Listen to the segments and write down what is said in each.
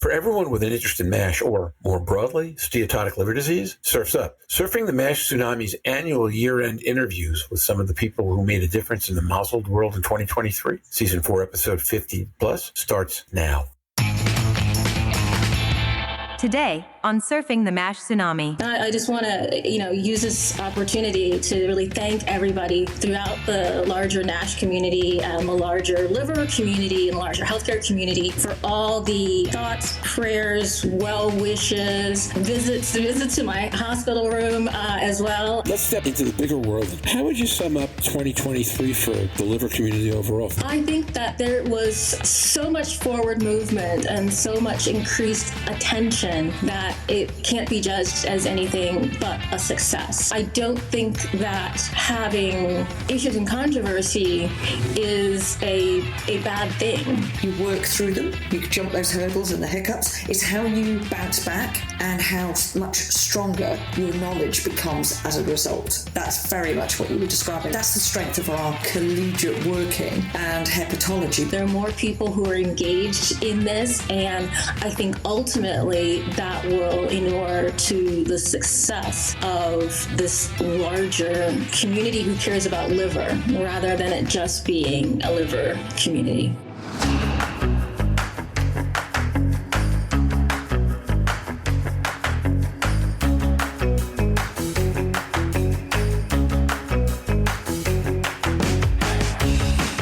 For everyone with an interest in MASH or, more broadly, steatotic liver disease, Surf's Up. Surfing the MASH Tsunami's annual year-end interviews with some of the people who made a difference in the mausald world in 2023. Season 4, episode 50 plus starts now. Today on Surfing the MASH Tsunami. I just want to, use this opportunity to really thank everybody throughout the larger NASH community, the larger liver community, and larger healthcare community for all the thoughts, prayers, well wishes, visits to my hospital room as well. Let's step into the bigger world. How would you sum up 2023 for the liver community overall? I think that there was so much forward movement and so much increased attention that it can't be judged as anything but a success. I don't think that having issues and controversy is a bad thing. You work through them, you jump those hurdles and the hiccups. It's how you bounce back and how much stronger your knowledge becomes as a result. That's very much what you were describing. That's the strength of our collegiate working and hepatology. There are more people who are engaged in this, and I think ultimately that will inure to the success of this larger community who cares about liver rather than it just being a liver community.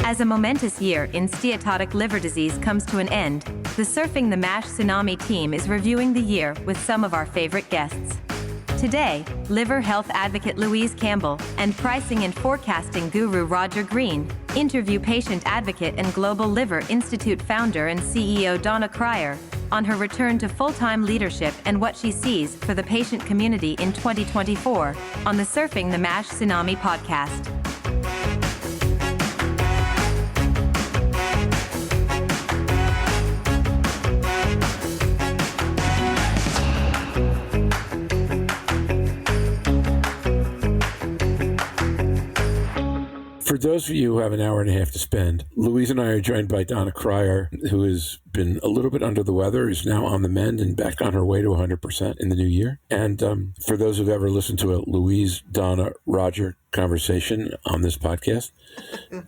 As a momentous year in steatotic liver disease comes to an end, the Surfing the MASH Tsunami team is reviewing the year with some of our favorite guests. Today, liver health advocate Louise Campbell and pricing and forecasting guru Roger Green interview patient advocate and Global Liver Institute founder and CEO Donna on her return to full-time leadership and what she sees for the patient community in 2024 on the Surfing the MASH Tsunami podcast. For those of you who have an hour and a half to spend, Louise and I are joined by Donna, who has been a little bit under the weather, is now on the mend and back on her way to 100% in the new year. And for those who've ever listened to a Louise, Donna, Roger conversation on this podcast,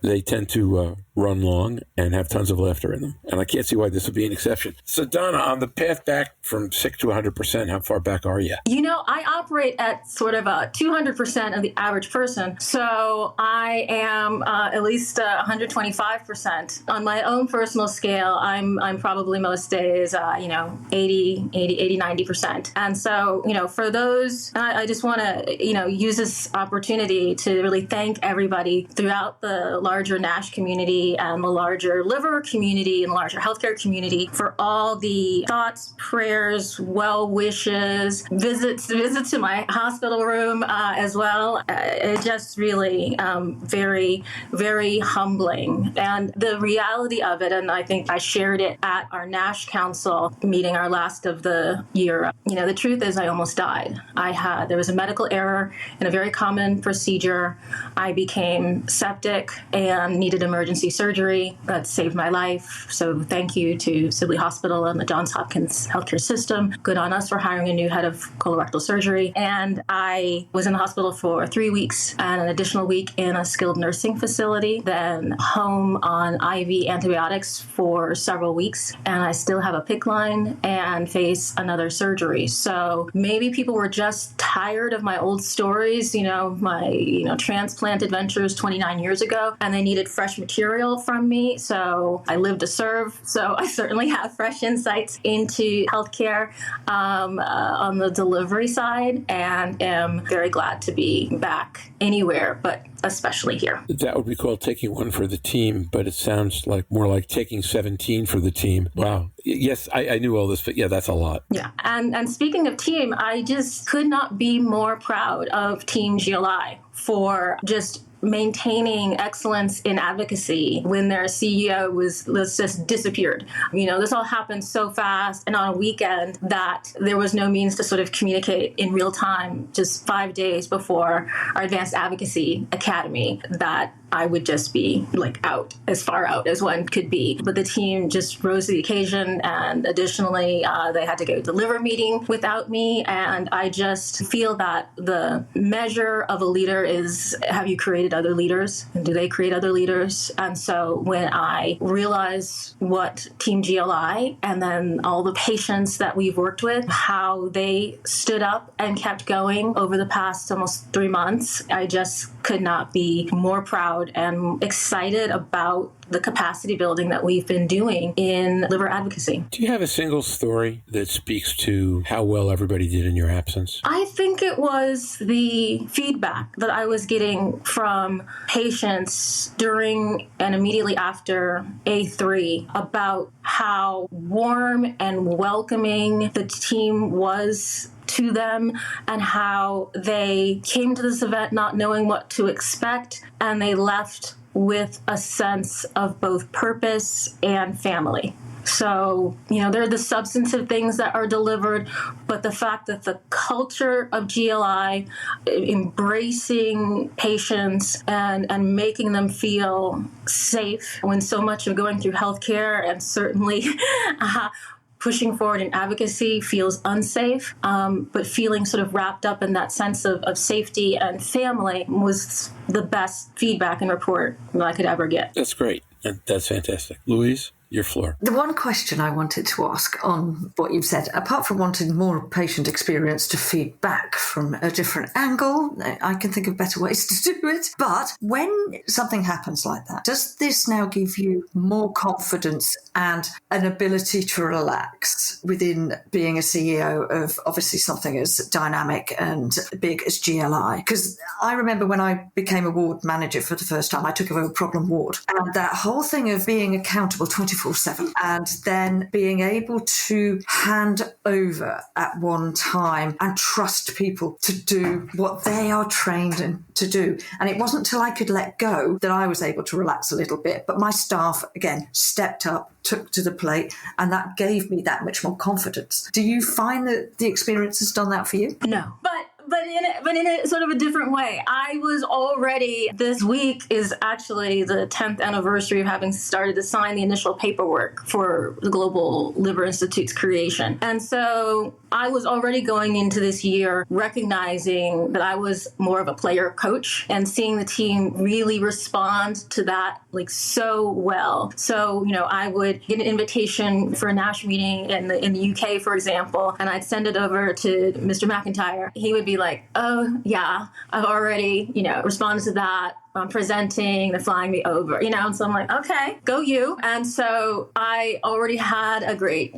they tend to run long and have tons of laughter in them. And I can't see why this would be an exception. So Donna, on the path back from sick to 100%, how far back are you? I operate at sort of a 200% of the average person. So I am at least 125%. On my own personal scale, I'm probably most days, 80, 90%. And so, for those, I just want to, use this opportunity to really thank everybody throughout the larger NASH community and the larger liver community and larger healthcare community for all the thoughts, prayers, well wishes, visits to my hospital room as well. It just really very, very humbling. And the reality of it, and I think I shared it at our NASH Council meeting, our last of the year, the truth is I almost died. There was a medical error in a very common procedure. I became septic and needed emergency surgery. That saved my life. So thank you to Sibley Hospital and the Johns Hopkins healthcare system. Good on us for hiring a new head of colorectal surgery. And I was in the hospital for 3 weeks and an additional week in a skilled nursing facility, then home on IV antibiotics for several weeks. And I still have a PICC line and face another surgery. So maybe people were just tired of my old stories, my transplant adventures 29 years ago, and they needed fresh material from me. So I live to serve. So I certainly have fresh insights into healthcare on the delivery side, and am very glad to be back anywhere, but especially here. That would be called taking one for the team, but it sounds like more like taking 17 for the team. Wow. Yes, I knew all this, but yeah, that's a lot. Yeah. And speaking of team, I just could not be more proud of Team GLI for just maintaining excellence in advocacy when their CEO was just disappeared. This all happened so fast and on a weekend that there was no means to sort of communicate in real time just 5 days before our Advanced Advocacy Academy that I would just be like out, as far out as one could be. But the team just rose to the occasion. And additionally, they had to go to the liver meeting without me. And I just feel that the measure of a leader is, have you created other leaders? And do they create other leaders? And so when I realized what Team GLI and then all the patients that we've worked with, how they stood up and kept going over the past almost 3 months, I just could not be more proud and excited about the capacity building that we've been doing in liver advocacy. Do you have a single story that speaks to how well everybody did in your absence? I think it was the feedback that I was getting from patients during and immediately after A3 about how warm and welcoming the team was to them and how they came to this event not knowing what to expect, and they left with a sense of both purpose and family. So, there are the substantive things that are delivered, but the fact that the culture of GLI, embracing patients and making them feel safe when so much of going through healthcare and certainly pushing forward in advocacy feels unsafe, but feeling sort of wrapped up in that sense of safety and family was the best feedback and report that I could ever get. That's great. That's fantastic. Louise, your floor. The one question I wanted to ask on what you've said, apart from wanting more patient experience to feed back from a different angle, I can think of better ways to do it. But when something happens like that, does this now give you more confidence and an ability to relax within being a CEO of obviously something as dynamic and big as GLI? Because I remember when I became a ward manager for the first time, I took over a problem ward. And that whole thing of being accountable 24/7 and then being able to hand over at one time and trust people to do what they are trained to do. And it wasn't until I could let go that I was able to relax a little bit. But my staff, again, stepped up, took to the plate, and that gave me that much more confidence. Do you find that the experience has done that for you? No. But in a sort of a different way. I was already, this week is actually the 10th anniversary of having started to sign the initial paperwork for the Global Liver Institute's creation. And so I was already going into this year recognizing that I was more of a player coach and seeing the team really respond to that like so well. So, I would get an invitation for a NASH meeting in the UK, for example, and I'd send it over to Mr. McIntyre. He would be like, oh, yeah, I've already, responded to that. I'm presenting, they're flying me over, and so I'm like, okay, go you. And so I already had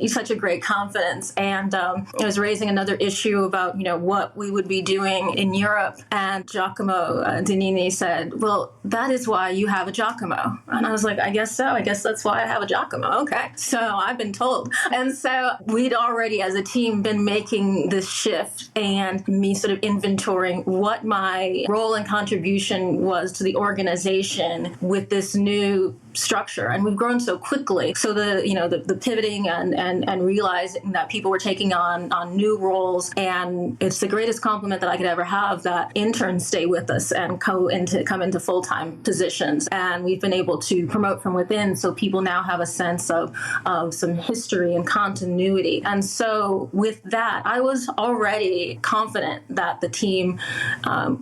such a great confidence. And I was raising another issue about, what we would be doing in Europe. And Giacomo Danini said, well, that is why you have a Giacomo. And I was like, I guess so. I guess that's why I have a Giacomo. Okay. So I've been told. And so we'd already, as a team, been making this shift and me sort of inventorying what my role and contribution was to the organization with this new structure. And we've grown so quickly. So the pivoting and realizing that people were taking on new roles. And it's the greatest compliment that I could ever have that interns stay with us and come into full-time positions. And we've been able to promote from within. So people now have a sense of some history and continuity. And so with that, I was already confident that the team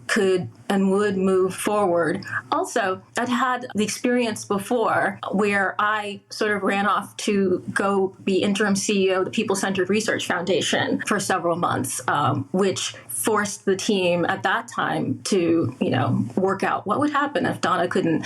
could and would move forward. Also, I'd had the experience before where I sort of ran off to go be interim CEO of the People-Centered Research Foundation for several months, which forced the team at that time to, work out what would happen if Donna couldn't,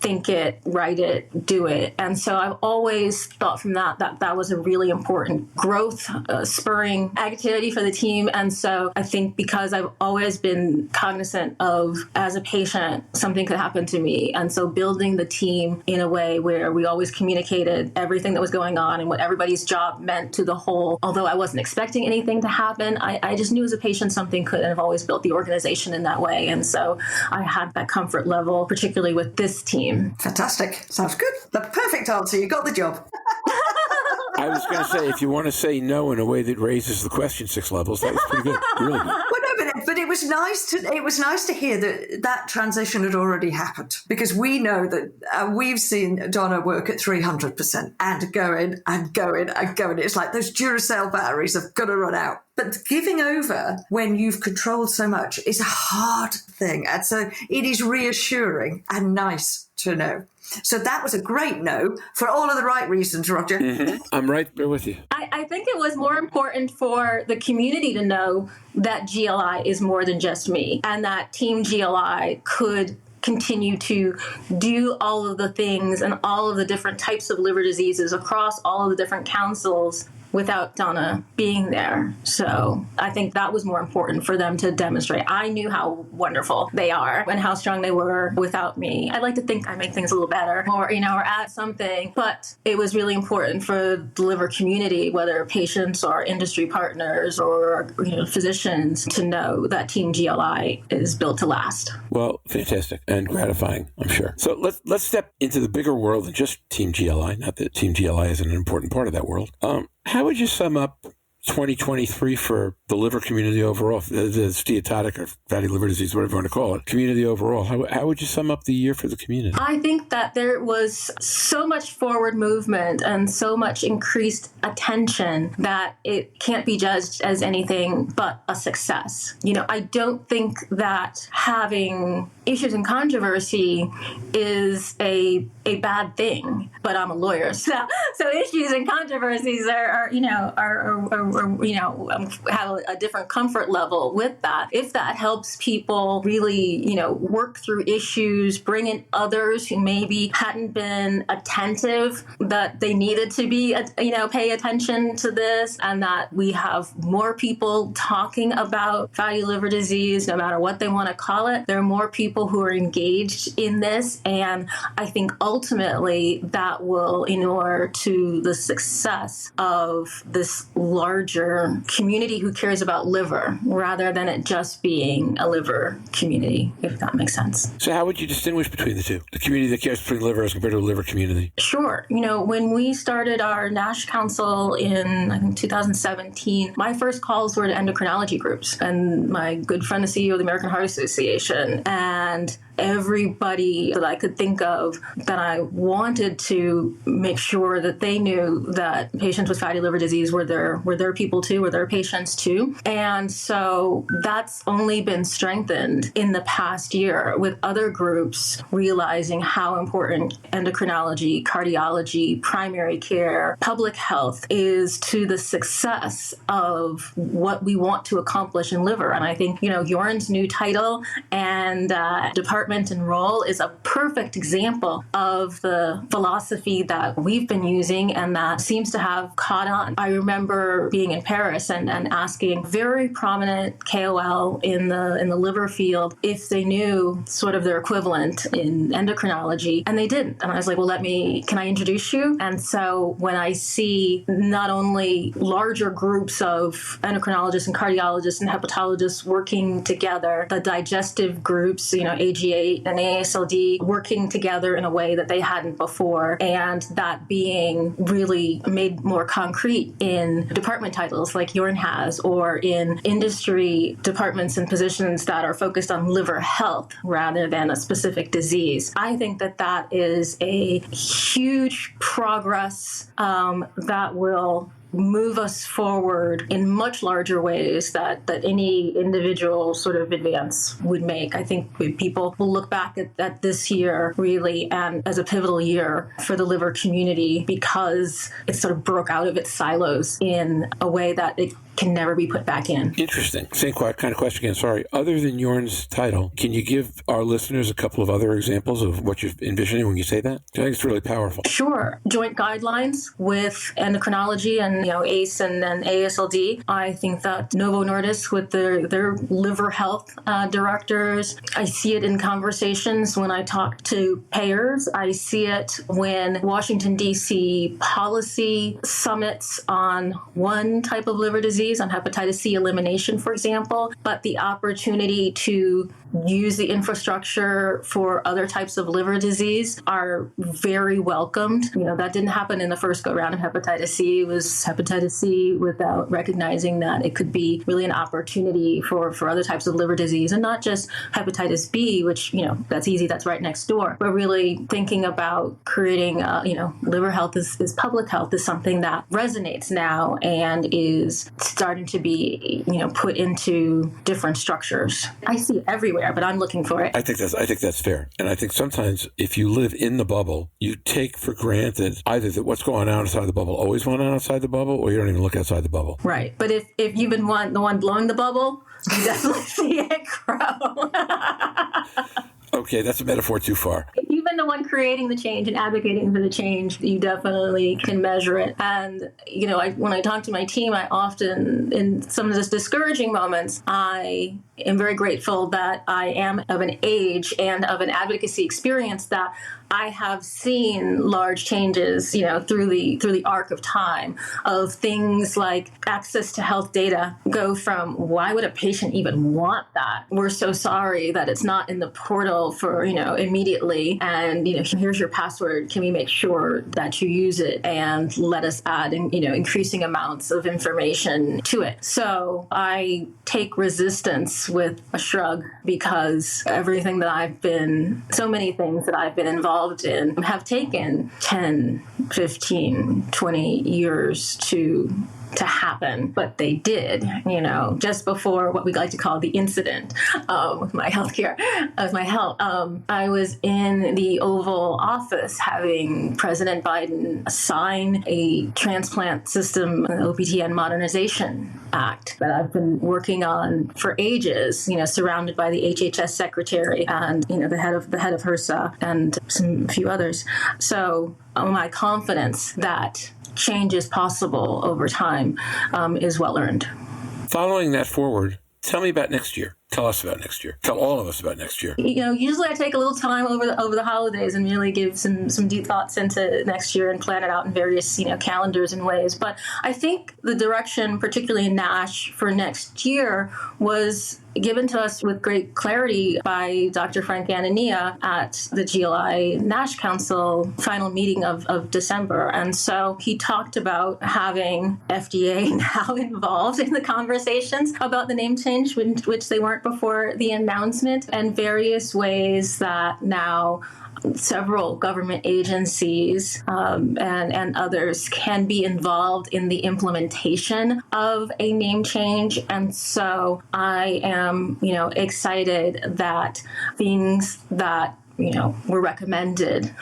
think it, write it, do it. And so I've always thought from that was a really important growth spurring activity for the team. And so I think because I've always been cognizant of, as a patient, something could happen to me. And so building the team in a way where we always communicated everything that was going on and what everybody's job meant to the whole, although I wasn't expecting anything to happen, I just knew as a patient something could, and I've always built the organization in that way. And so I had that comfort level, particularly with this team. Fantastic. Sounds good. The perfect answer. You got the job. I was going to say, if you want to say no in a way that raises the question 6 levels, that was pretty good. Really good. Well, no, but But it was nice to hear that transition had already happened, because we know that we've seen Donna work at 300% and going and going and going. It's like those Duracell batteries have got to run out. But giving over when you've controlled so much is a hard thing. And so it is reassuring and nice to know. So that was a great no for all of the right reasons, Roger. Mm-hmm. I'm right there with you. I think it was more important for the community to know that GLI is more than just me, and that Team GLI could continue to do all of the things and all of the different types of liver diseases across all of the different councils without Donna being there. So I think that was more important for them to demonstrate. I knew how wonderful they are and how strong they were without me. I like to think I make things a little better or add something, but it was really important for the liver community, whether patients or industry partners or physicians, to know that Team GLI is built to last. Well, fantastic and gratifying, I'm sure. So let's step into the bigger world than just Team GLI. Not that Team GLI isn't an important part of that world. How would you sum up 2023 for the liver community overall, the steatotic or fatty liver disease, whatever you want to call it, community overall? How would you sum up the year for the community? I think that there was so much forward movement and so much increased attention that it can't be judged as anything but a success. I don't think that having issues and controversy is a bad thing, but I'm a lawyer, so issues and controversies are have a different comfort level with that. If that helps people really, work through issues, bring in others who maybe hadn't been attentive, that they needed to be, pay attention to this, and that we have more people talking about fatty liver disease, no matter what they want to call it. There are more people who are engaged in this, and I think ultimately that will inure to the success of this larger community who cares about liver, rather than it just being a liver community, if that makes sense. So how would you distinguish between the two? The community that cares between liver as compared to a liver community? Sure. When we started our NASH Council in, I think, 2017, my first calls were to endocrinology groups and my good friend, the CEO of the American Heart Association, and everybody that I could think of that I wanted to make sure that they knew that patients with fatty liver disease were their people too, were their patients too. And so that's only been strengthened in the past year with other groups realizing how important endocrinology, cardiology, primary care, public health is to the success of what we want to accomplish in liver. And I think, Jorn's new title and department and role is a perfect example of the philosophy that we've been using and that seems to have caught on. I remember being in Paris and asking very prominent KOL in the liver field if they knew sort of their equivalent in endocrinology, and they didn't. And I was like, well, can I introduce you? And so when I see not only larger groups of endocrinologists and cardiologists and hepatologists working together, the digestive groups, AGA and AASLD working together in a way that they hadn't before, and that being really made more concrete in department titles like Jorn has, or in industry departments and positions that are focused on liver health rather than a specific disease. I think that is a huge progress that will move us forward in much larger ways that any individual sort of advance would make. I think people will look back at this year really and as a pivotal year for the liver community, because it sort of broke out of its silos in a way that it can never be put back in. Interesting. Same kind of question again. Sorry. Other than Jorn's title, can you give our listeners a couple of other examples of what you're envisioning when you say that? I think it's really powerful. Sure. Joint guidelines with endocrinology and ACE and AASLD. I think that Novo Nordisk with their liver health directors. I see it in conversations when I talk to payers. I see it when Washington, D.C. policy summits on one type of liver disease disease, on hepatitis C elimination, for example, but the opportunity to use the infrastructure for other types of liver disease are very welcomed. That didn't happen in the first go round of hepatitis C. It was hepatitis C without recognizing that it could be really an opportunity for other types of liver disease, and not just hepatitis B, which, that's easy, that's right next door. But really thinking about creating, liver health is public health is something that resonates now and is starting to be, put into different structures. I see it everywhere, but I'm looking for it. I think that's fair. And I think sometimes if you live in the bubble, you take for granted either that what's going on outside the bubble always went on outside the bubble, or you don't even look outside the bubble. Right. But if you've been the one blowing the bubble, you definitely see it grow. Okay, that's a metaphor too far. You've been the one creating the change and advocating for the change. You definitely can measure it. And, when I talk to my team, I often, in some of those discouraging moments, I am very grateful that I am of an age and of an advocacy experience that I have seen large changes, through the arc of time, of things like access to health data go from, why would a patient even want that? We're so sorry that it's not in the portal for, immediately. And, here's your password. Can we make sure that you use it? And let us add, increasing amounts of information to it. So I take resistance with a shrug, because everything that so many things that I've been involved in have taken 10, 15, 20 years to happen, but they did, just before what we like to call the incident with my healthcare, of my health. I was in the Oval Office having President Biden sign a transplant system, an OPTN Modernization Act that I've been working on for ages, surrounded by the HHS secretary and, the head of HRSA and a few others. So my confidence that change is possible over time is well earned. Following that forward, tell me about next year. Tell us about next year. Tell all of us about next year. Usually I take a little time over the holidays and really give some deep thoughts into next year and plan it out in various, calendars and ways. But I think the direction, particularly in NASH for next year, was given to us with great clarity by Dr. Frank Anania at the GLI NASH Council final meeting of December. And so he talked about having FDA now involved in the conversations about the name change, which they weren't before the announcement, and various ways that now several government agencies and others can be involved in the implementation of a name change. And so I am, excited that things that were recommended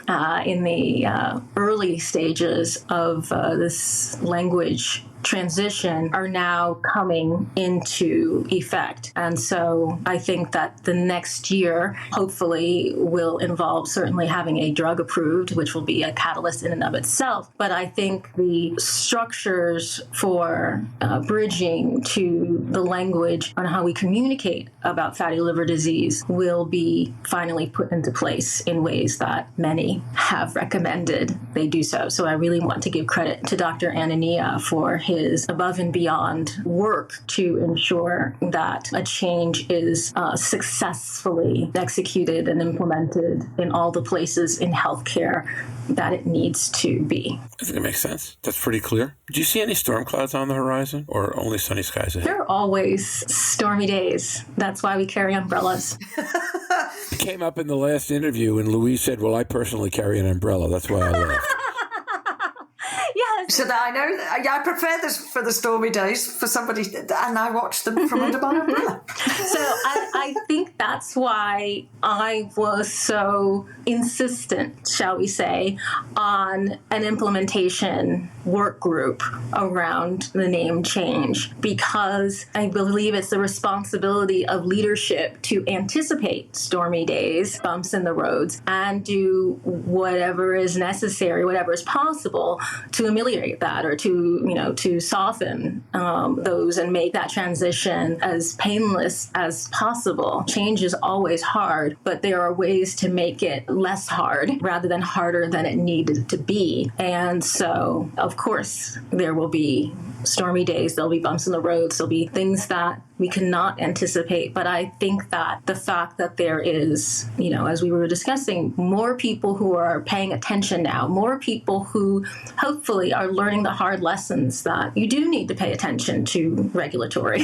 in the early stages of this language transition are now coming into effect. And so I think that the next year hopefully will involve certainly having a drug approved, which will be a catalyst in and of itself. But I think the structures for bridging to the language on how we communicate about fatty liver disease will be finally put into place in ways that many have recommended they do so. So I really want to give credit to Dr. Anania for his above and beyond work to ensure that a change is successfully executed and implemented in all the places in healthcare that it needs to be. I think it makes sense. That's pretty clear. Do you see any storm clouds on the horizon, or only sunny skies ahead? There are always stormy days. That's why we carry umbrellas. It came up in the last interview, and Louise said, well, I personally carry an umbrella. That's why I laughed. Yes. So that I know, I prepare this for the stormy days for somebody, and I watch them from under my umbrella. So I think that's why I was so insistent, shall we say, on an implementation work group around the name change, because I believe it's the responsibility of leadership to anticipate stormy days, bumps in the roads, and do whatever is necessary, whatever is possible to ameliorate that, or to soften those and make that transition as painless as possible. Change is always hard, but there are ways to make it less hard rather than harder than it needed to be. And so, of course, there will be stormy days. There'll be bumps in the roads. There'll be things that we cannot anticipate. But I think that the fact that there is, as we were discussing, more people who are paying attention now, more people who hopefully are learning the hard lessons that you do need to pay attention to regulatory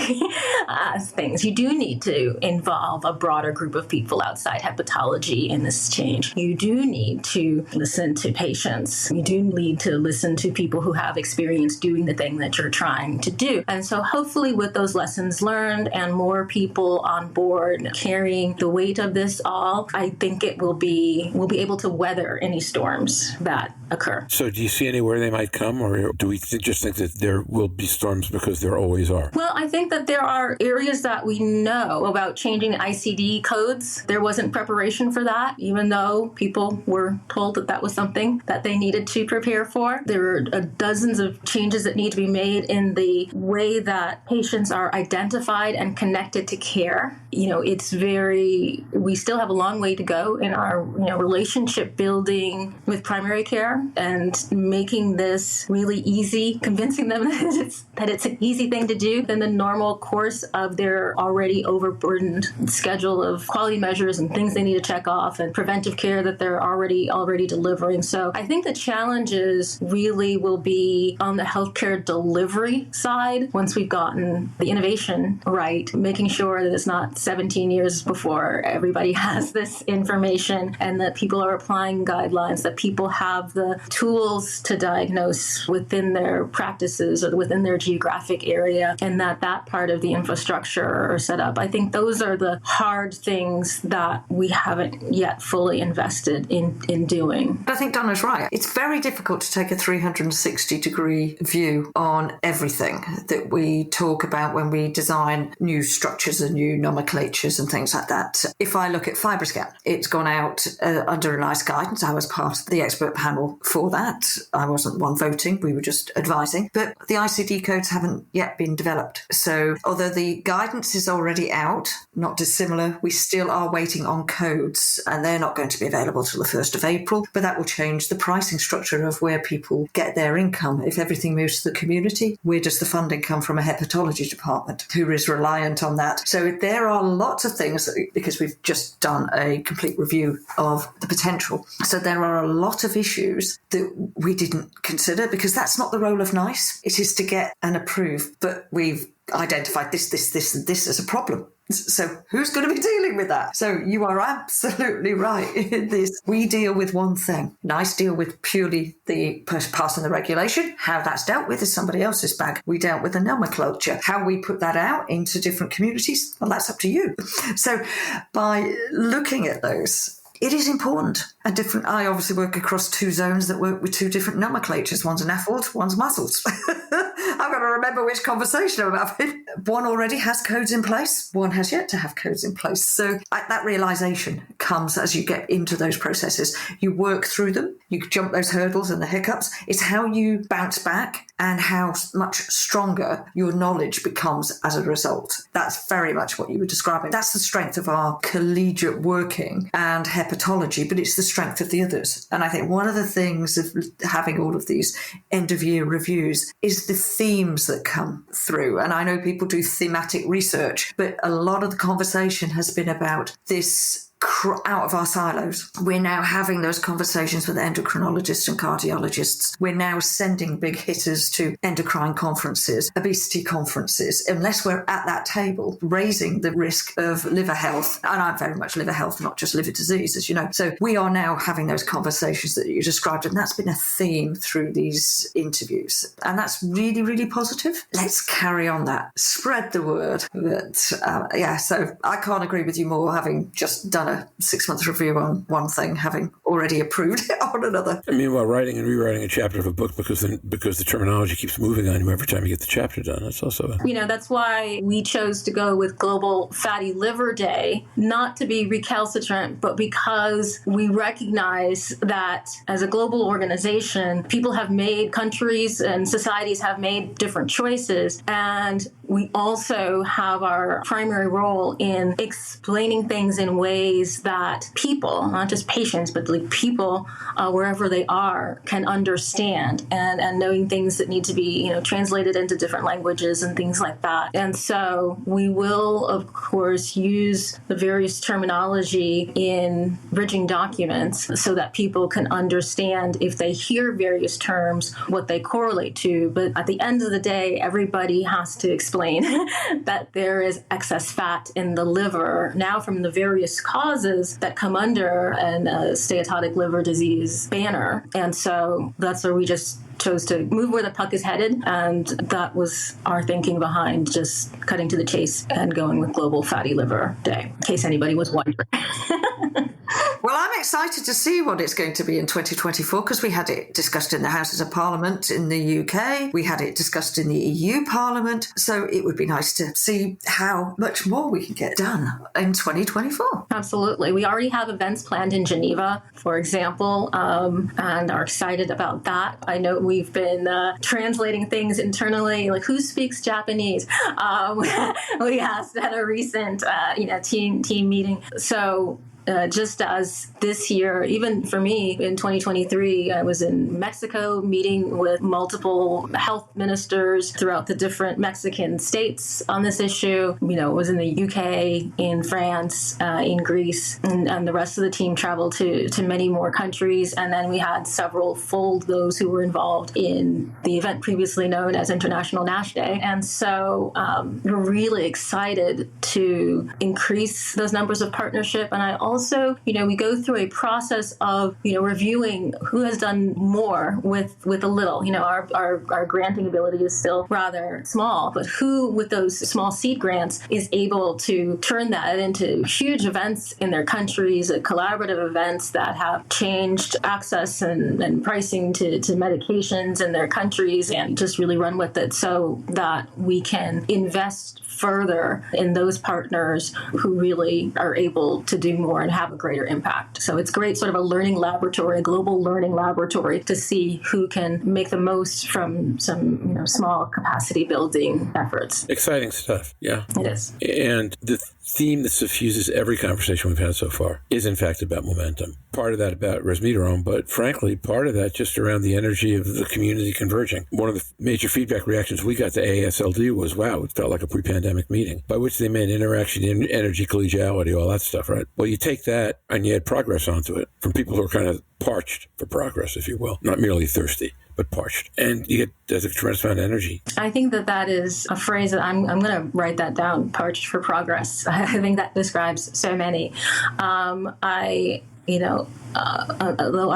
things. You do need to involve a broader group of people outside hepatology in this change. You do need to listen to patients. You do need to listen to people who have experience doing the thing that you're trying to do. And so hopefully with those lessons learned and more people on board carrying the weight of this all, I think we'll be able to weather any storms that occur. So do you see anywhere they might come, or do we just think that there will be storms because there always are? Well, I think that there are areas that we know about changing ICD codes. There wasn't preparation for that, even though people were told that that was something that they needed to prepare for. There are dozens of changes that need to be made in the way that patients are identified and connected to care. We still have a long way to go in our, relationship building with primary care and making this really easy, convincing them that it's an easy thing to do in the normal course of their already overburdened schedule of quality measures and things they need to check off and preventive care that they're already delivering. So I think the challenges really will be on the healthcare delivery side once we've gotten the innovation right, making sure that it's not 17 years before everybody has this information and that people are applying guidelines, that people have the tools to diagnose within their practices or within their geographic area, and that part of the infrastructure are set up. I think those are the hard things that we haven't yet fully invested in doing. I think Donna's right. It's very difficult to take a 360-degree view on everything that we talk about when we design new structures and new nomenclatures and things like that. If I look at FibroScan, it's gone out under a nice guidance. I was part of the expert panel for that. I wasn't one voting, we were just advising. But the ICD codes haven't yet been developed. So although the guidance is already out, not dissimilar, we still are waiting on codes, and they're not going to be available till the 1st of April. But that will change the pricing structure of where people get their income. If everything moves to the community, where does the funding come from? A hepatology department who is reliant on that. So there are lots of things, because we've just done a complete review of the potential. So there are a lot of issues that we didn't consider, because that's not the role of NICE. It is to get and approve, but we've identified this, and this as a problem. So who's going to be dealing with that? So you are absolutely right in this. We deal with one thing. NICE deal with purely the passing the regulation. How that's dealt with is somebody else's bag. We dealt with the nomenclature. How we put that out into different communities, well, that's up to you. So by looking at those, it is important and different. I obviously work across two zones that work with two different nomenclatures. One's NAFLD, one's muscles. I've got to remember which conversation I'm having. One already has codes in place. One has yet to have codes in place. So that realisation comes as you get into those processes. You work through them. You jump those hurdles and the hiccups. It's how you bounce back and how much stronger your knowledge becomes as a result. That's very much what you were describing. That's the strength of our collegiate working and hepatology, but it's the strength of the others. And I think one of the things of having all of these end-of-year reviews is the themes that come through. And I know people do thematic research, but a lot of the conversation has been about this out of our silos. We're now having those conversations with endocrinologists and cardiologists. We're now sending big hitters to endocrine conferences, obesity conferences, unless we're at that table raising the risk of liver health. And I'm very much liver health, not just liver disease, as you know. So we are now having those conversations that you described, and that's been a theme through these interviews. And that's really, really positive. Let's carry on that. Spread the word. But so I can't agree with you more, having just done a 6-month review on one thing, having already approved it on another. Meanwhile, writing and rewriting a chapter of a book because the terminology keeps moving on you every time you get the chapter done. That's also that's why we chose to go with Global Fatty Liver Day, not to be recalcitrant, but because we recognize that as a global organization, countries and societies have made different choices, and we also have our primary role in explaining things in ways ways that people, not just patients, but like people wherever they are, can understand, and knowing things that need to be translated into different languages and things like that. And so we will, of course, use the various terminology in bridging documents so that people can understand, if they hear various terms, what they correlate to. But at the end of the day, everybody has to explain that there is excess fat in the liver now from the various causes that come under an steatotic liver disease banner. And so that's where we just chose to move where the puck is headed. And that was our thinking behind just cutting to the chase and going with Global Fatty Liver Day, in case anybody was wondering. Well, I'm excited to see what it's going to be in 2024 because we had it discussed in the Houses of Parliament in the UK. We had it discussed in the EU Parliament. So it would be nice to see how much more we can get done in 2024. Absolutely. We already have events planned in Geneva, for example, and are excited about that. I know we've been translating things internally, like who speaks Japanese. We asked at a recent team meeting. So just as this year, even for me in 2023, I was in Mexico meeting with multiple health ministers throughout the different Mexican states on this issue. Was in the UK, in France, in Greece, and the rest of the team traveled to many more countries. And then we had several fold those who were involved in the event previously known as International NASH Day. And so we're really excited to increase those numbers of partnership. And I also, we go through a process of, reviewing who has done more with a little. Our granting ability is still rather small, but who with those small seed grants is able to turn that into huge events in their countries, collaborative events that have changed access and pricing to medications in their countries, and just really run with it so that we can invest further in those partners who really are able to do more and have a greater impact. So it's great, sort of a learning laboratory, a global learning laboratory, to see who can make the most from some small capacity building efforts. Exciting stuff. Yeah. It is. And the theme that suffuses every conversation we've had so far is, in fact, about momentum. Part of that about resmetirom, but frankly, part of that just around the energy of the community converging. One of the major feedback reactions we got to AASLD was, wow, it felt like a pre-pandemic meeting, by which they meant interaction, energy, collegiality, all that stuff, right? Well, you take that and you add progress onto it from people who are kind of parched for progress, if you will, not merely thirsty, but parched. And you get there's a tremendous amount of energy. I think that is a phrase that I'm going to write that down, parched for progress. I think that describes so many. Although I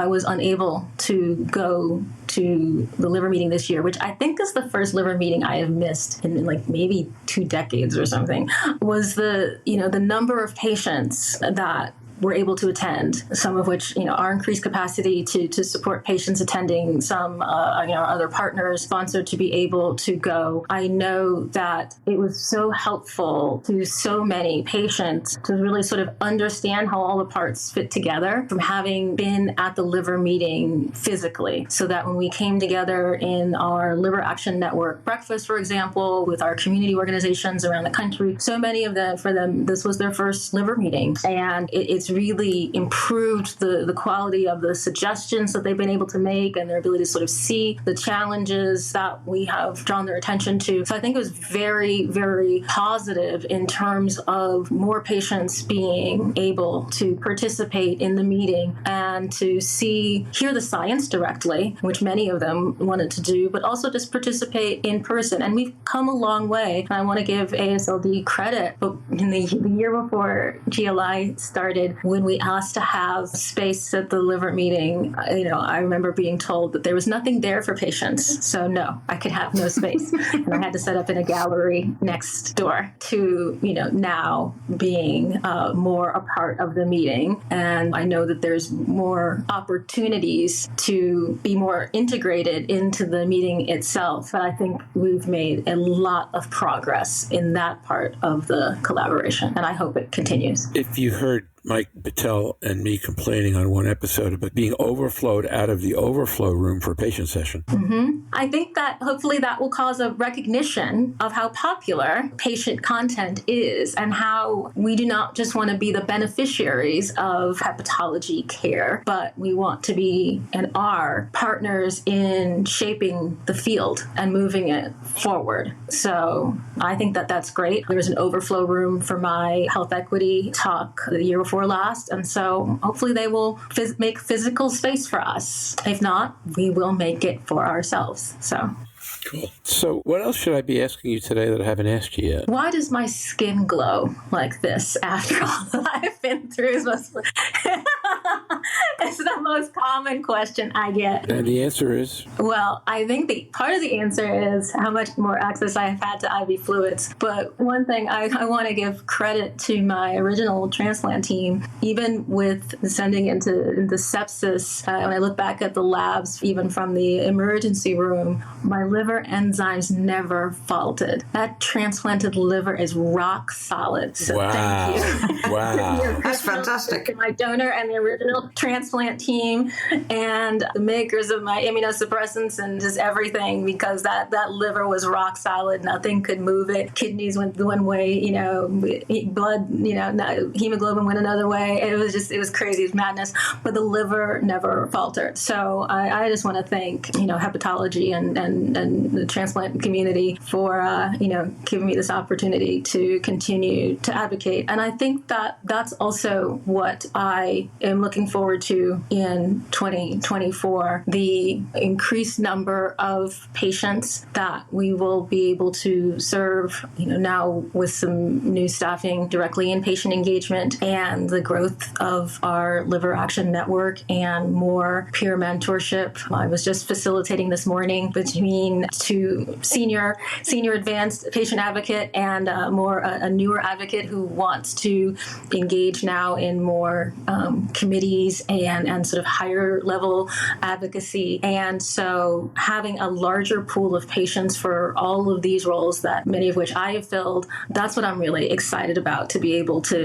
was unable to go to the liver meeting this year, which I think is the first liver meeting I have missed in like maybe 2 decades or something, was the number of patients that were able to attend, some of which, our increased capacity to support patients attending, some, other partners sponsored to be able to go. I know that it was so helpful to so many patients to really sort of understand how all the parts fit together from having been at the liver meeting physically, so that when we came together in our Liver Action Network breakfast, for example, with our community organizations around the country, so many of them, for them, this was their first liver meeting. And it's really improved the quality of the suggestions that they've been able to make and their ability to sort of see the challenges that we have drawn their attention to. So I think it was very, very positive in terms of more patients being able to participate in the meeting and to hear the science directly, which many of them wanted to do, but also just participate in person. And we've come a long way. I want to give AASLD credit, but in the year before GLI started, when we asked to have space at the liver meeting, I remember being told that there was nothing there for patients. So no, I could have no space. And I had to set up in a gallery next door to, now being more a part of the meeting. And I know that there's more opportunities to be more integrated into the meeting itself. But I think we've made a lot of progress in that part of the collaboration, and I hope it continues. If you heard Mike Battelle and me complaining on one episode about being overflowed out of the overflow room for a patient session. I think that hopefully that will cause a recognition of how popular patient content is and how we do not just want to be the beneficiaries of hepatology care, but we want to be and are partners in shaping the field and moving it forward. So I think that that's great. There was an overflow room for my health equity talk the year before last, and so hopefully they will make physical space for us. If not, we will make it for ourselves. So cool. So what else should I be asking you today that I haven't asked you yet? Why does my skin glow like this after all that I've been through? It's the most common question I get. And the answer is? Well, I think part of the answer is how much more access I have had to IV fluids. But one thing I want to give credit to my original transplant team, even with sending into sepsis, when I look back at the labs, even from the emergency room, my liver enzymes never faulted. That transplanted liver is rock solid. So wow. Thank you. Wow. That's fantastic. My donor and the original transplant team and the makers of my immunosuppressants and just everything, because that liver was rock solid. Nothing could move it. Kidneys went one way, blood, hemoglobin went another way. It was crazy. It was madness. But the liver never faltered. So I just want to thank, hepatology and the transplant community for, giving me this opportunity to continue to advocate. And I think that that's also what I am looking forward to in 2024, the increased number of patients that we will be able to serve, now with some new staffing directly in patient engagement, and the growth of our Liver Action Network and more peer mentorship. I was just facilitating this morning between two senior advanced patient advocate and a newer advocate who wants to engage now in more committees and sort of higher level advocacy. And so having a larger pool of patients for all of these roles, that many of which I have filled, that's what I'm really excited about, to be able to,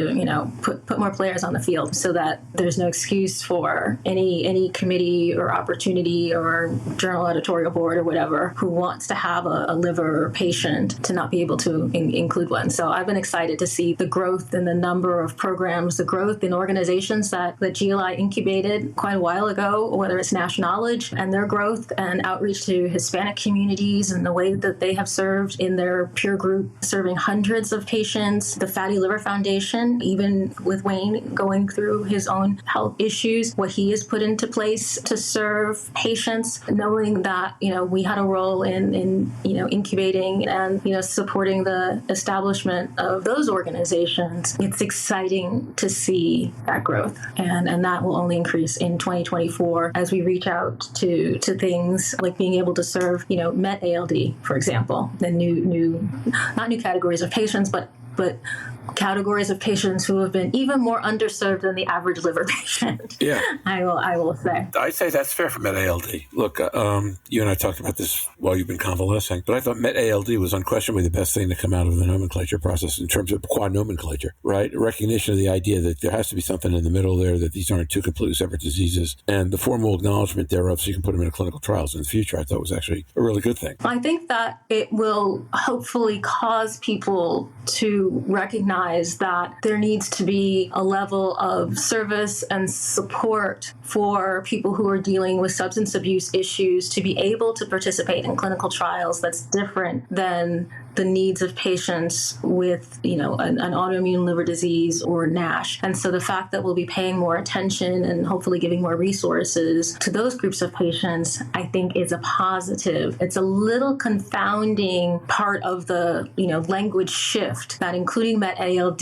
put more players on the field so that there's no excuse for any committee or opportunity or journal editorial board or whatever who wants to have a liver patient to not be able to include one. So I've been excited to see the growth in the number of programs, the growth in organizations that GLI incubated quite a while ago, whether it's Nash Knowledge and their growth and outreach to Hispanic communities and the way that they have served in their peer group, serving hundreds of patients. The Fatty Liver Foundation, even with Wayne going through his own health issues, what he has put into place to serve patients, knowing that, we had a role in incubating and, supporting the establishment of those organizations. It's exciting to see that growth. And that will only increase in 2024 as we reach out to things like being able to serve, Met ALD, for example, the not new categories of patients, but categories of patients who have been even more underserved than the average liver patient. Yeah. I will say. I'd say that's fair for Met ALD. Look, you and I talked about this while you've been convalescing, but I thought Met ALD was unquestionably the best thing to come out of the nomenclature process in terms of quad nomenclature, right? Recognition of the idea that there has to be something in the middle there, that these aren't two completely separate diseases, and the formal acknowledgement thereof so you can put them in clinical trials in the future, I thought was actually a really good thing. I think that it will hopefully cause people to recognize that there needs to be a level of service and support for people who are dealing with substance abuse issues to be able to participate in clinical trials that's different than the needs of patients with, an autoimmune liver disease or NASH. And so the fact that we'll be paying more attention and hopefully giving more resources to those groups of patients, I think is a positive. It's a little confounding part of the, language shift that including Met ALD,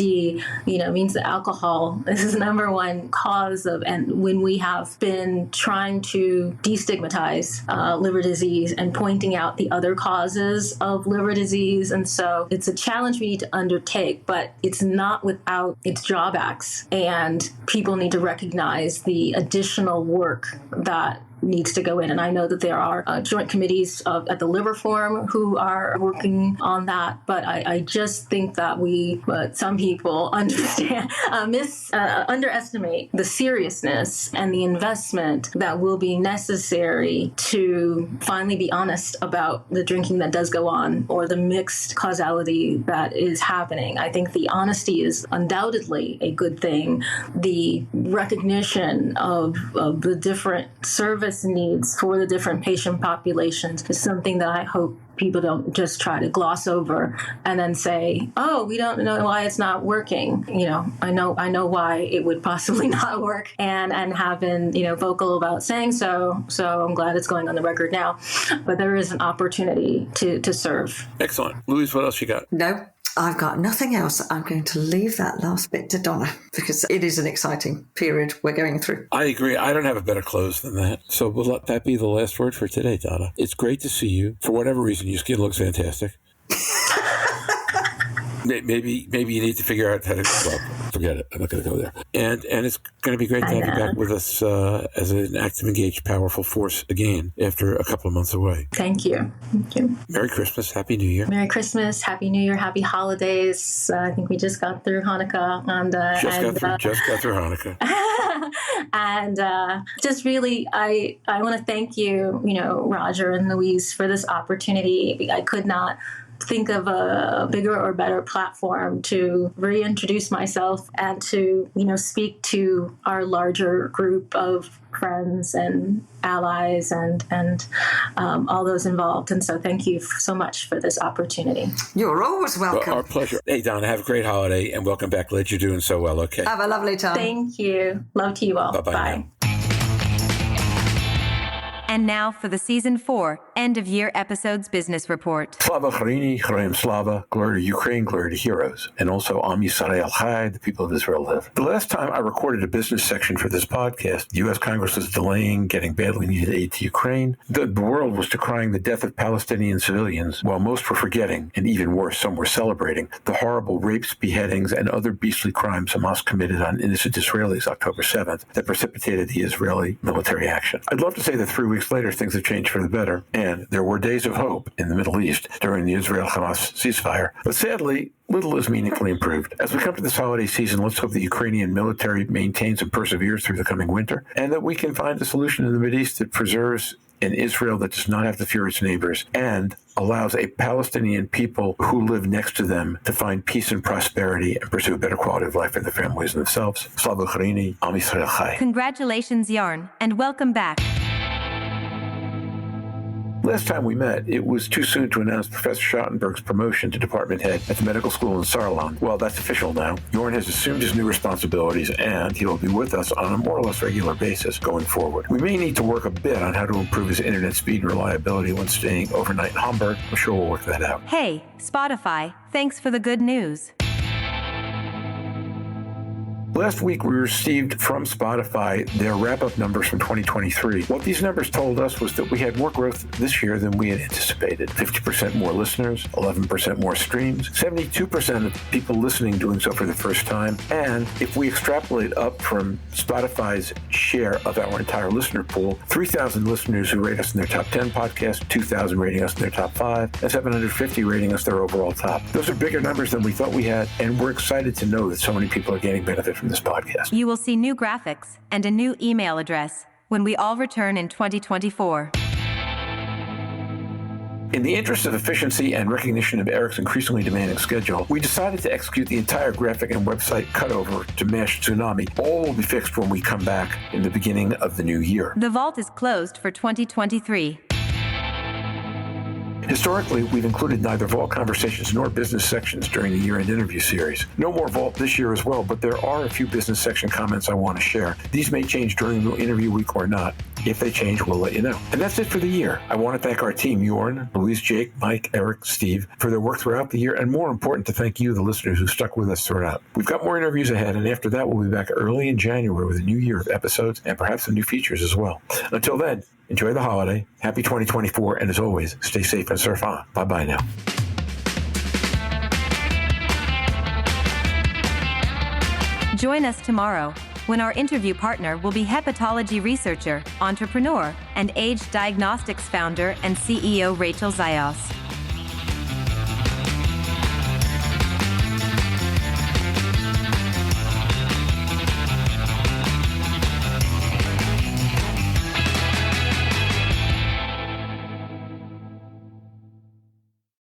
means that alcohol is the number one cause of, and when we have been trying to destigmatize liver disease and pointing out the other causes of liver disease. And so it's a challenge we need to undertake, but it's not without its drawbacks. And people need to recognize the additional work that needs to go in. And I know that there are joint committees at the Liver Forum who are working on that. But I just think that some people underestimate the seriousness and the investment that will be necessary to finally be honest about the drinking that does go on or the mixed causality that is happening. I think the honesty is undoubtedly a good thing. The recognition of the different service needs for the different patient populations is something that I hope people don't just try to gloss over and then say, "Oh, we don't know why it's not working." I know why it would possibly not work, and have been vocal about saying so. So I'm glad it's going on the record now. But there is an opportunity to serve. Excellent, Louise. What else you got? No, I've got nothing else. I'm going to leave that last bit to Donna because it is an exciting period we're going through. I agree. I don't have a better close than that. So we'll let that be the last word for today, Donna. It's great to see you. For whatever reason, your skin looks fantastic. Maybe you need to figure out how to. Well, forget it. I'm not going to go there. And it's going to be great to have you back with us as an active, engaged, powerful force again after a couple of months away. Thank you. Merry Christmas. Happy New Year. Merry Christmas. Happy New Year. Happy holidays. I think we just got through Hanukkah. Just got through Hanukkah. And just really, I want to thank you, Roger and Louise, for this opportunity. I could not think of a bigger or better platform to reintroduce myself and to, speak to our larger group of friends and allies and all those involved. And so thank you so much for this opportunity. You're always welcome. Well, our pleasure. Hey, Donna, have a great holiday and welcome back. Glad you're doing so well. Okay. Have a lovely time. Thank you. Love to you all. Bye-bye. Bye. Now. And now for the Season 4 End-of-Year Episodes Business Report. Slava Chrini, Chayim Slava, glory to Ukraine, glory to heroes. And also Am Yisrael Chai, the people of Israel live. The last time I recorded a business section for this podcast, the U.S. Congress was delaying getting badly needed aid to Ukraine. The world was decrying the death of Palestinian civilians, while most were forgetting, and even worse, some were celebrating, the horrible rapes, beheadings, and other beastly crimes Hamas committed on innocent Israelis October 7th that precipitated the Israeli military action. I'd love to say that 3 weeks later, things have changed for the better, and there were days of hope in the Middle East during the Israel-Hamas ceasefire. But sadly, little is meaningfully improved. As we come to this holiday season, let's hope the Ukrainian military maintains and perseveres through the coming winter, and that we can find a solution in the Middle East that preserves an Israel that does not have to fear its neighbors and allows a Palestinian people who live next to them to find peace and prosperity and pursue a better quality of life for their families and themselves. Slava Chrini, Am Yisrael Chai. Congratulations, Yarn, and welcome back. Last time we met, it was too soon to announce Professor Schottenberg's promotion to department head at the medical school in Saarland. Well, that's official now. Jorn has assumed his new responsibilities, and he will be with us on a more or less regular basis going forward. We may need to work a bit on how to improve his internet speed and reliability when staying overnight in Hamburg. I'm sure we'll work that out. Hey, Spotify, thanks for the good news. Last week, we received from Spotify their wrap-up numbers from 2023. What these numbers told us was that we had more growth this year than we had anticipated. 50% more listeners, 11% more streams, 72% of people listening doing so for the first time. And if we extrapolate up from Spotify's share of our entire listener pool, 3,000 listeners who rate us in their top 10 podcasts, 2,000 rating us in their top 5, and 750 rating us their overall top. Those are bigger numbers than we thought we had, and we're excited to know that so many people are gaining benefit from this podcast. You will see new graphics and a new email address when we all return in 2024. In the interest of efficiency and recognition of Eric's increasingly demanding schedule, we decided to execute the entire graphic and website cutover to MASH Tsunami. All will be fixed when we come back in the beginning of the new year. The vault is closed for 2023. Historically, we've included neither Vault conversations nor business sections during the year-end interview series. No more Vault this year as well, but there are a few business section comments I want to share. These may change during the interview week or not. If they change, we'll let you know. And that's it for the year. I want to thank our team, Jorn, Louise, Jake, Mike, Eric, Steve, for their work throughout the year, and more important, to thank you, the listeners, who stuck with us throughout. We've got more interviews ahead, and after that, we'll be back early in January with a new year of episodes and perhaps some new features as well. Until then, enjoy the holiday. Happy 2024. And as always, stay safe and surf on. Bye-bye now. Join us tomorrow when our interview partner will be hepatology researcher, entrepreneur, and age diagnostics founder and CEO Rachel Zayas.